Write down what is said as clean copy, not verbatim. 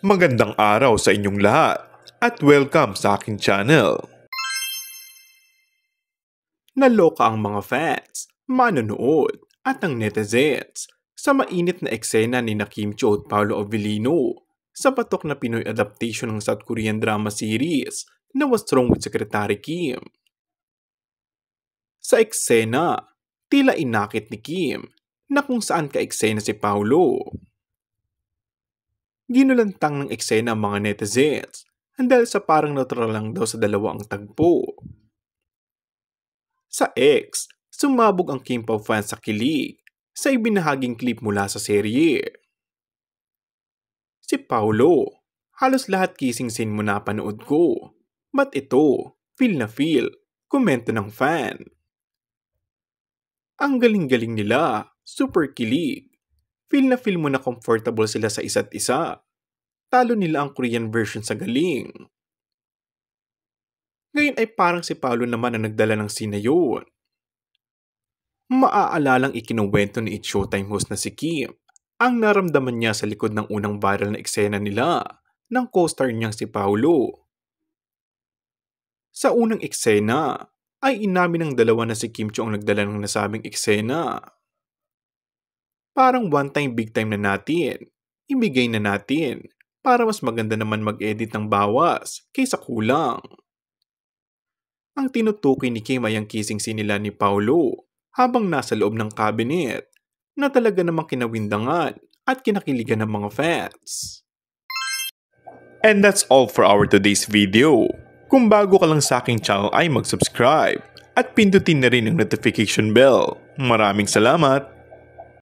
Magandang araw sa inyong lahat at welcome sa aking channel. Naloka ang mga fans, manonood at ang netizens sa mainit na eksena ni Kim Chiu at Paolo Avellino sa patok na Pinoy adaptation ng South Korean drama series na What's Wrong with Secretary Kim. Sa eksena, tila inakit ni Kim na kung saan ka-eksena si Paolo. Ginulantang ng eksena ang mga netizens dahil sa parang neutral lang daw sa dalawa ang tagpo. Sa X, sumabog ang Kim Pao fans sa kilig sa ibinahaging clip mula sa serye. Si Paolo, halos lahat kissing scene mo napanood ko. Ba't ito, feel na feel, komento ng fan. Ang galing-galing nila, super kilig. Feel na feel mo na comfortable sila sa isa't isa. Talo nila ang Korean version sa galing. Ngayon ay parang si Paolo naman ang nagdala ng scene na yun. Maaalalang ikinuwento ni It's Showtime host na si Kim ang naramdaman niya sa likod ng unang viral na eksena nila ng co-star niyang si Paolo. Sa unang eksena ay inamin ng dalawa na si Kim Chiu ang nagdala ng nasabing eksena. Parang one time big time na natin, ibigay na natin para mas maganda naman mag-edit ng bawas kaysa kulang. Ang tinutukoy ni Kim ay ang kissing scene nila ni Paolo habang nasa loob ng cabinet na talaga namang kinawindangan at kinakiligan ng mga fans. And that's all for our today's video. Kung bago ka lang sa aking channel ay mag-subscribe at pindutin na rin ang notification bell. Maraming salamat!